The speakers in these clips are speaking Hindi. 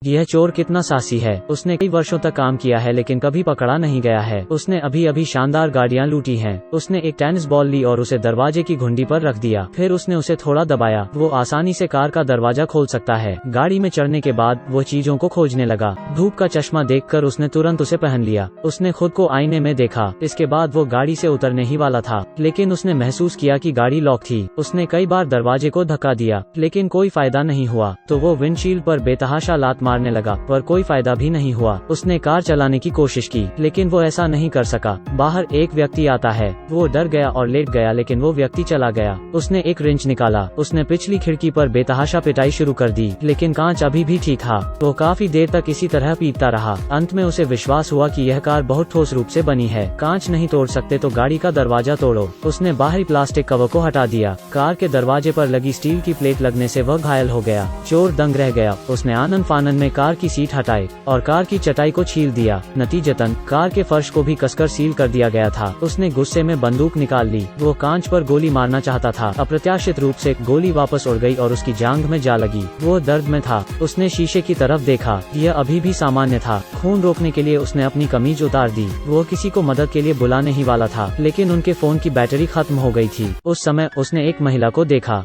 यह चोर कितना साहसी है। उसने कई वर्षों तक काम किया है लेकिन कभी पकड़ा नहीं गया है। उसने अभी अभी शानदार गाड़ियां लूटी हैं। उसने एक टेनिस बॉल ली और उसे दरवाजे की घुंडी पर रख दिया। फिर उसने उसे थोड़ा दबाया। वो आसानी से कार का दरवाजा खोल सकता है। गाड़ी में चढ़ने के बाद वो चीजों को खोजने लगा। धूप का चश्मा देखकर उसने तुरंत उसे पहन लिया। उसने खुद को आईने में देखा। इसके बाद वो गाड़ी से उतरने ही वाला था, लेकिन उसने महसूस किया कि गाड़ी लॉक थी। उसने कई बार दरवाजे को धक्का दिया लेकिन कोई फायदा नहीं हुआ, तो वो विंडशील्ड पर बेतहाशा लात मारने लगा, पर कोई फायदा भी नहीं हुआ। उसने कार चलाने की कोशिश की लेकिन वो ऐसा नहीं कर सका। बाहर एक व्यक्ति आता है। वो डर गया और लेट गया, लेकिन वो व्यक्ति चला गया। उसने एक रिंच निकाला। उसने पिछली खिड़की पर बेतहाशा पिटाई शुरू कर दी, लेकिन कांच अभी भी ठीक था। वो काफी देर तक इसी तरह पीटता रहा। अंत में उसे विश्वास हुआ कि यह कार बहुत ठोस रूप से बनी है। कांच नहीं तोड़ सकते तो गाड़ी का दरवाजा तोड़ो। उसने बाहरी प्लास्टिक कवर को हटा दिया। कार के दरवाजे पर लगी स्टील की प्लेट लगने से वह घायल हो गया। चोर दंग रह गया। उसने आनन फानन में कार की सीट हटाई और कार की चटाई को छील दिया। नतीजतन कार के फर्श को भी कसकर सील कर दिया गया था। उसने गुस्से में बंदूक निकाल ली। वो कांच पर गोली मारना चाहता था। अप्रत्याशित रूप से गोली वापस उड़ गई और उसकी जांघ में जा लगी। वो दर्द में था। उसने शीशे की तरफ देखा। यह अभी भी सामान्य था। खून रोकने के लिए उसने अपनी कमीज उतार दी। वो किसी को मदद के लिए बुलाने ही वाला था, लेकिन उनके फोन की बैटरी खत्म हो गई थी। उस समय उसने एक महिला को देखा।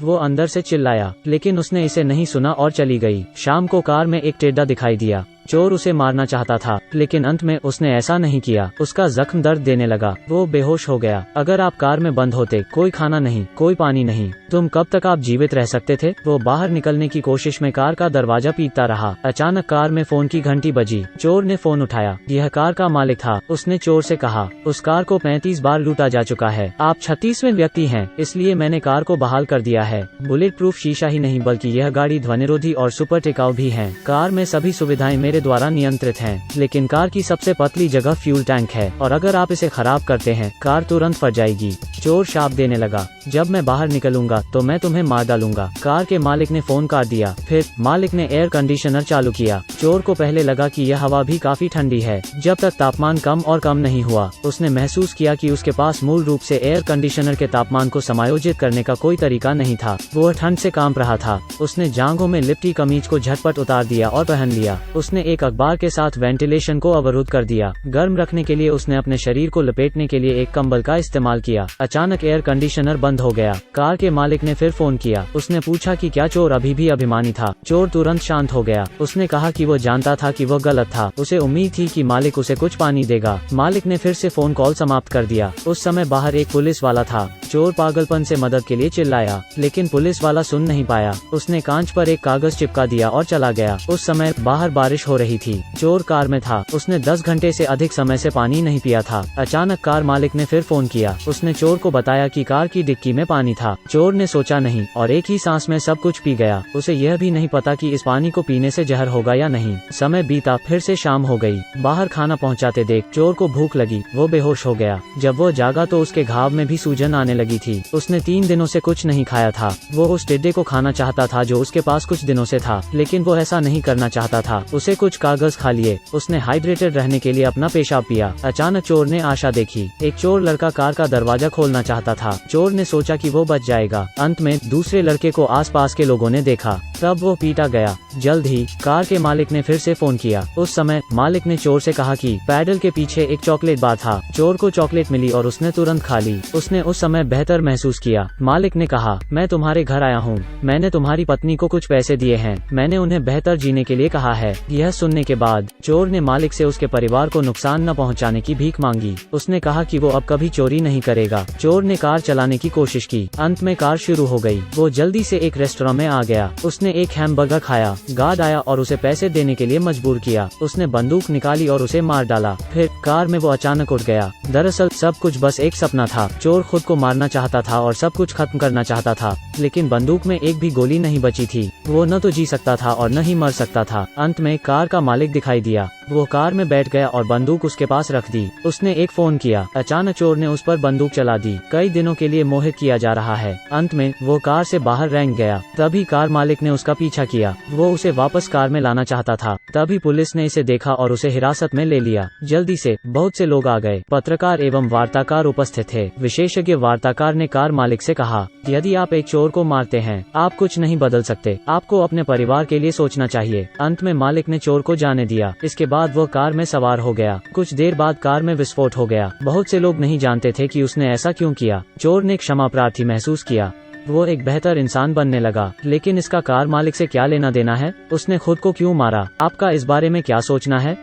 वो अंदर से चिल्लाया, लेकिन उसने इसे नहीं सुना और चली गई। शाम को कार में एक टेड्डा दिखाई दिया। चोर उसे मारना चाहता था, लेकिन अंत में उसने ऐसा नहीं किया। उसका जख्म दर्द देने लगा। वो बेहोश हो गया। अगर आप कार में बंद होते, कोई खाना नहीं, कोई पानी नहीं, तुम कब तक आप जीवित रह सकते थे? वो बाहर निकलने की कोशिश में कार का दरवाजा पीटता रहा। अचानक कार में फोन की घंटी बजी। चोर ने फोन उठाया। यह कार का मालिक था। उसने चोर से कहा, उस कार को 35 बार लूटा जा चुका है। आप 36वें व्यक्ति हैं, इसलिए मैंने कार को बहाल कर दिया है। बुलेट प्रूफ शीशा ही नहीं, बल्कि यह गाड़ी ध्वनिरोधी और सुपर टिकाऊ भी है। कार में सभी सुविधाएं मेरे द्वारा नियंत्रित हैं, लेकिन कार की सबसे पतली जगह फ्यूल टैंक है, और अगर आप इसे खराब करते हैं, कार तुरंत फट जाएगी। चोर शाप देने लगा, जब मैं बाहर निकलूंगा तो मैं तुम्हें मार डालूंगा। कार के मालिक ने फोन काट दिया। फिर मालिक ने एयर कंडीशनर चालू किया। चोर को पहले लगा कि यह हवा भी काफी ठंडी है। जब तक तापमान कम और कम नहीं हुआ, उसने महसूस किया कि उसके पास मूल रूप से एयर कंडीशनर के तापमान को समायोजित करने का कोई तरीका नहीं था। वो ठंड से कांप रहा था। उसने जांघों में लिपटी कमीज को झटपट उतार दिया और पहन लिया। उसने एक अखबार के साथ वेंटिलेशन को अवरुद्ध कर दिया। गर्म रखने के लिए उसने अपने शरीर को लपेटने के लिए एक कंबल का इस्तेमाल किया। अचानक एयर कंडीशनर बंद हो गया। कार के मालिक ने फिर फोन किया। उसने पूछा कि क्या चोर अभी भी अभिमानी था। चोर तुरंत शांत हो गया। उसने कहा कि वो जानता था कि वो गलत था। उसे उम्मीद थी कि मालिक उसे कुछ पानी देगा। मालिक ने फिर से फोन कॉल समाप्त कर दिया। उस समय बाहर एक पुलिस वाला था। चोर पागलपन से मदद के लिए चिल्लाया, लेकिन पुलिस वाला सुन नहीं पाया। उसने कांच पर एक कागज चिपका दिया और चला गया। उस समय बाहर बारिश हो रही थी। चोर कार में था। उसने 10 घंटे से अधिक समय से पानी नहीं पिया था। अचानक कार मालिक ने फिर फोन किया। उसने चोर को बताया कि कार की डिक्की में पानी था। चोर ने सोचा नहीं और एक ही सांस में सब कुछ पी गया। उसे यह भी नहीं पता कि इस पानी को पीने से जहर होगा या नहीं। समय बीता, फिर से शाम हो गई। बाहर खाना पहुंचाते देख चोर को भूख लगी। वो बेहोश हो गया। जब वो जागा तो उसके घाव में भी सूजन आने लगी थी। उसने 3 दिनों से कुछ नहीं खाया था। वो उस टिड्डे को खाना चाहता था जो उसके पास कुछ दिनों से था, लेकिन वो ऐसा नहीं करना चाहता था। उसे कुछ कागज खा लिए। उसने हाइड्रेटेड रहने के लिए अपना पेशाब पिया। अचानक चोर ने आशा देखी। एक चोर लड़का कार का दरवाजा खोलना चाहता था। चोर ने सोचा कि वो बच जाएगा। अंत में दूसरे लड़के को आसपास के लोगों ने देखा। तब वो पीटा गया। जल्द ही कार के मालिक ने फिर से फोन किया। उस समय मालिक ने चोर से कहा कि पैडल के पीछे एक चॉकलेट बार था। चोर को चॉकलेट मिली और उसने तुरंत खा ली। उसने उस समय बेहतर महसूस किया। मालिक ने कहा, मैं तुम्हारे घर आया हूँ। मैंने तुम्हारी पत्नी को कुछ पैसे दिए हैं। मैंने उन्हें बेहतर जीने के लिए कहा है। यह सुनने के बाद चोर ने मालिक से उसके परिवार को नुकसान न पहुँचाने की भीख मांगी। उसने कहा कि वो अब कभी चोरी नहीं करेगा। चोर ने कार चलाने की कोशिश की। अंत में कार शुरू हो गई। वो जल्दी से एक रेस्टोरेंट में आ गया। उसने एक हैमबर्गर खाया। गार्ड आया और उसे पैसे देने के लिए मजबूर किया। उसने बंदूक निकाली और उसे मार डाला। फिर कार में वो अचानक उठ गया। दरअसल सब कुछ बस एक सपना था। चोर खुद को मारना चाहता था और सब कुछ खत्म करना चाहता था, लेकिन बंदूक में एक भी गोली नहीं बची थी। वो न तो जी सकता था और न ही मर सकता था। अंत में कार का मालिक दिखाई दिया। वो कार में बैठ गया और बंदूक उसके पास रख दी। उसने एक फोन किया। अचानक चोर ने उस पर बंदूक चला दी। कई दिनों के लिए मोहित किया जा रहा है। अंत में वो कार से बाहर रेंग गया। तभी कार मालिक ने उसका पीछा किया। वो उसे वापस कार में लाना चाहता था। तभी पुलिस ने इसे देखा और उसे हिरासत में ले लिया। जल्दी से बहुत से लोग आ गए। पत्रकार एवं वार्ताकार उपस्थित थे। विशेषज्ञ वार्ताकार ने कार मालिक से कहा, यदि आप एक चोर को मारते हैं, आप कुछ नहीं बदल सकते। आपको अपने परिवार के लिए सोचना चाहिए। अंत में मालिक ने चोर को जाने दिया। इसके बाद वो कार में सवार हो गया। कुछ देर बाद कार में विस्फोट हो गया। बहुत से लोग नहीं जानते थे कि उसने ऐसा क्यों किया। चोर ने क्षमा प्रार्थी महसूस किया। वो एक बेहतर इंसान बनने लगा। लेकिन इसका कार मालिक से क्या लेना देना है? उसने खुद को क्यों मारा? आपका इस बारे में क्या सोचना है?